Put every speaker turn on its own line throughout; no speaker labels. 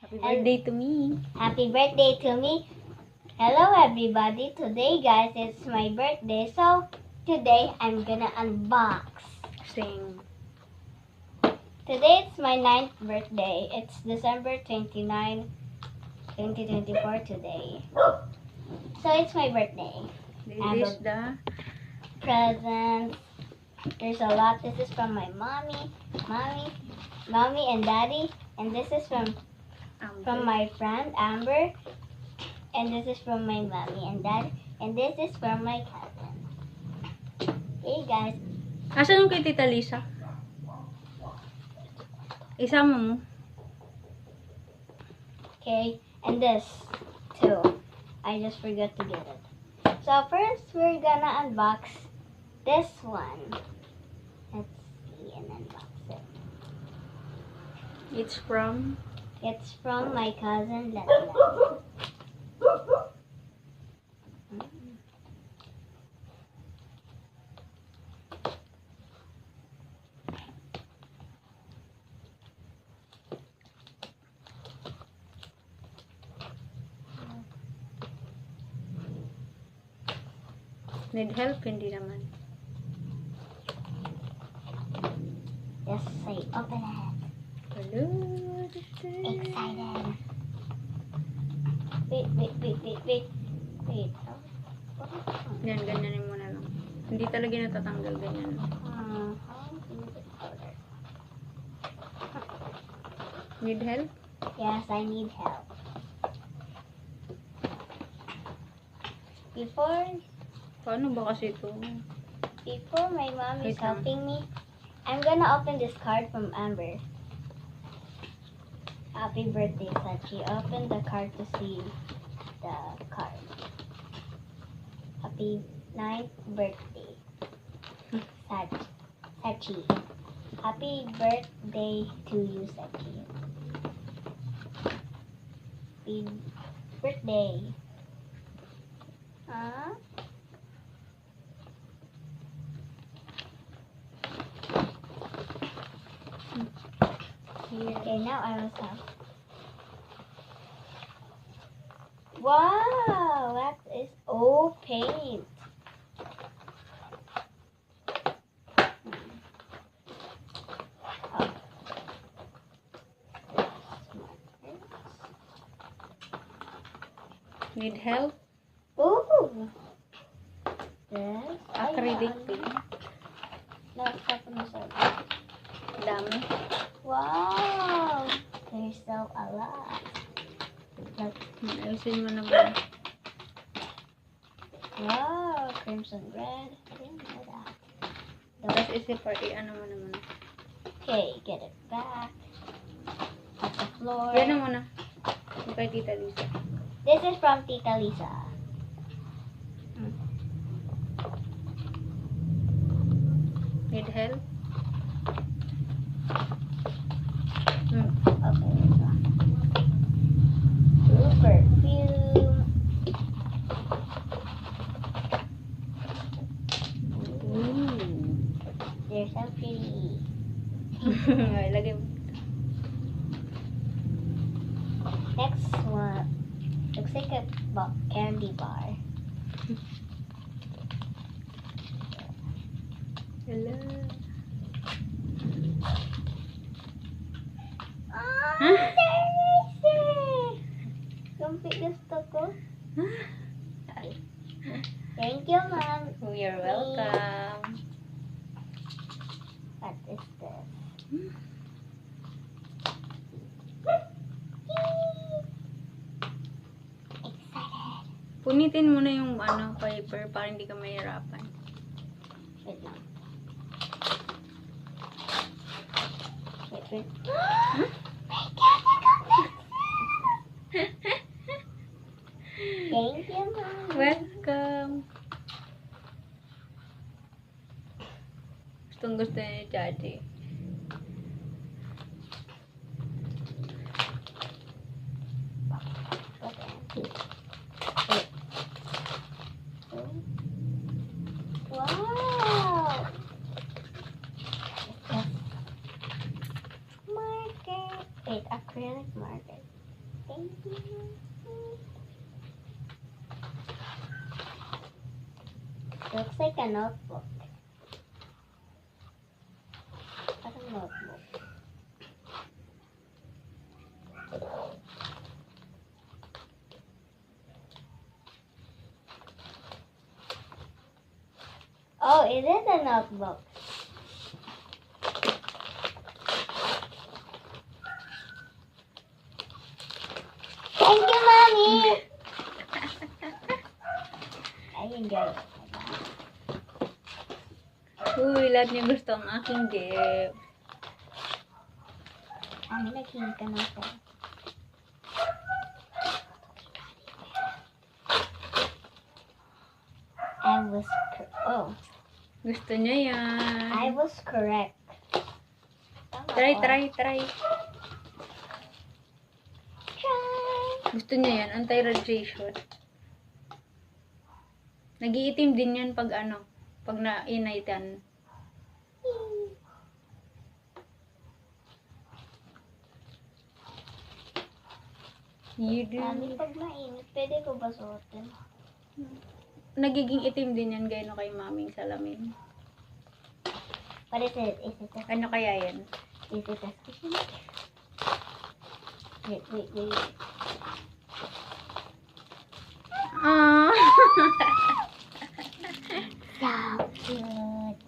Happy birthday to me.
Happy birthday to me. Hello everybody. Today guys, it's my birthday. So today I'm gonna unbox.
Sing.
Today it's my 9th birthday. It's December 29, 2024 today. So it's my birthday.
This is the
Presents. There's a lot. This is from my mommy and daddy. And this is from my friend Amber. And this is from my mommy and dad. And this is from my cousin. Hey guys.
Asan yung kay Tita Lisa? Isama mo.
Okay. And this too. I just forgot to get it. So first we're gonna unbox this one. Let's see and unbox it.
It's from
my cousin Leslie.
Need help? Hindi naman.
Yes, I open it.
Hello.
Excited. Wait.
Yan, ganyanin mo na lang. Hindi talaga natatanggal ganyan. Need help?
Yes, I need help.
Paano ba kasi ito?
Before my mom is
Wait lang.
helping me, I'm gonna open this card from Amber. Happy birthday, Sachi. Open the card to see the card. Happy 9th birthday, Sachi. Happy birthday to you, Sachi. Happy birthday. Huh? Okay, now I will stop. Wow, that is all paint.
Need help?
Ooh. Yes.
Acrylic paint.
No, stop on the side.
Dami.
Wow. There's so a lot. Like,
Ayusin mo naman.
wow, crimson red. I didn't know that.
Tapos isipart, ano mo naman.
Okay, get it back. At the floor.
Yan na muna. Yung kay Tita Lisa.
This is from Tita Lisa.
Need help?
Okay, this one. Blue perfume. Ooh, they're so pretty.
Ay, lagay mo.
Next one looks like a candy bar.
Hello.
Oh, delicious! Kumpi gusto ko. Thank you, Mom.
You're welcome.
What is this? Excited.
Punitin mo na yung paper para hindi ka mahirapan.
Wait lang. Wait. Thank you, Mom.
Welcome. Gustong gusto niya ni Chachi.
Wow! Marker. Wait, acrylic marker. Thank you. Looks like a notebook. Parang notebook. Oh, it is a notebook. Thank you, Mommy! I enjoy it.
Uy, lahat niya gusto ang aking gift.
Mami, naghingi ka ng pen.
Gusto niya yan.
I was correct. Tama
Try,
ako.
try.
Try.
Gusto niya yan. Anti-radiation. Nag-iitim din yan pag pag na-initan.
Mami, pag mainit, pwede ko ba suotin?
Nagiging itim din yan gaya kay maming salamin.
What is it? Is it a,
Ano kaya yan?
is it a squishy? Wait.
Ah.
So cute.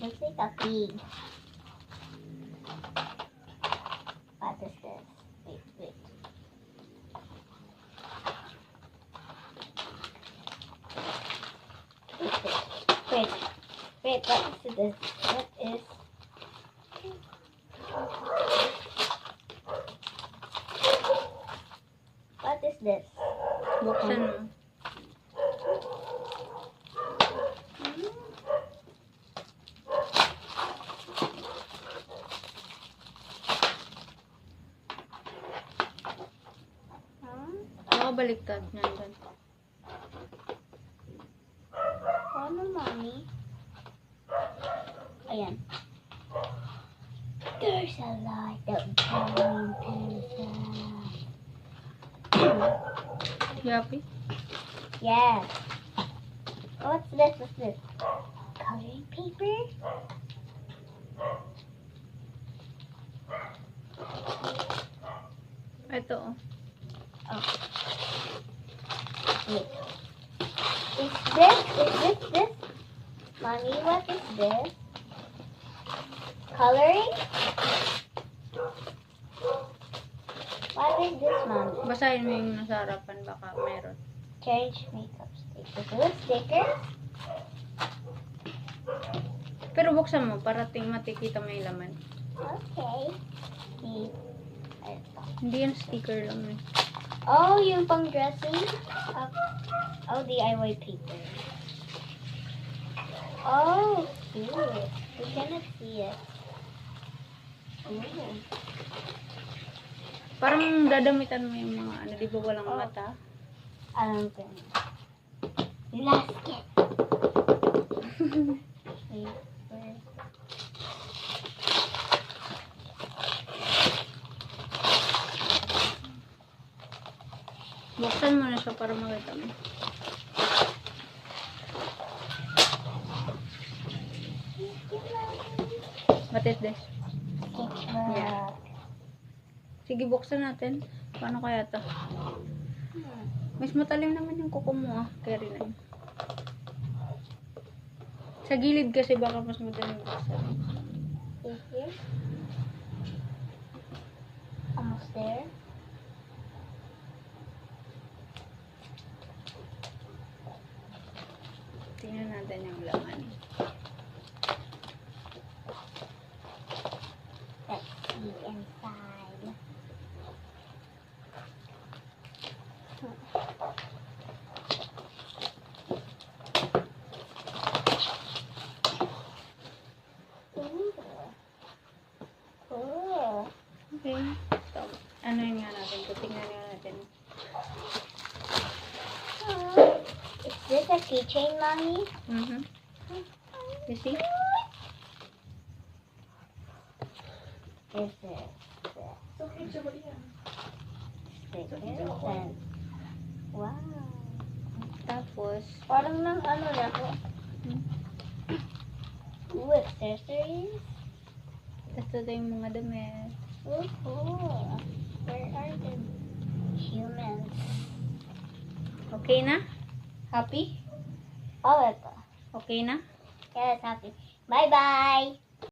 Looks like a pig. What is this? Wait. Wait, what is this? What is this?
Buksan mo. Nakabaliktad niyan.
Ano, Mommy? Ayan. There's a lot of green pencils.
Yapi?
Yes. What's this? Coloring paper?
Ito
Oh. Wait. Is this? Mommy, what is this? Coloring? What is this, Mommy?
Basahin mo yung nasa harapan, baka meron.
Change makeup sticker. Is this sticker?
Pero buksan mo para matikita mo yung laman.
Okay. See.
Hindi yan sticker lang eh.
Oh, yung pang dressing? Oh, DIY paper. Oh, cute. We cannot see it. Ooh.
Parang dadamitan mo yung mga di ba walang
Oh.
mata?
Alam ko. Basket. Paper.
Buksan mo na siya para makita mo. What is this?
Sketchbook.
Yeah. Sige, buksan natin. Paano kaya to? Mas matalim naman yung kuko mo Carry na yun. Sa gilid kasi baka mas madaling buksan.
Is here? Almost there.
Tingnan natin yung laman.
Let's see inside. Cool.
Okay. So, ano yun nga natin? Tingnan nga natin.
Is this a keychain, Mommy?
You see?
Is it? And wow.
Tapos,
Parang nang ano na ako. Ooh, accessories.
ito yung mga damit.
Oh, cool. Where are the humans?
Okay na? Happy?
Oh, ito.
Okay na?
Yes, happy. Bye-bye.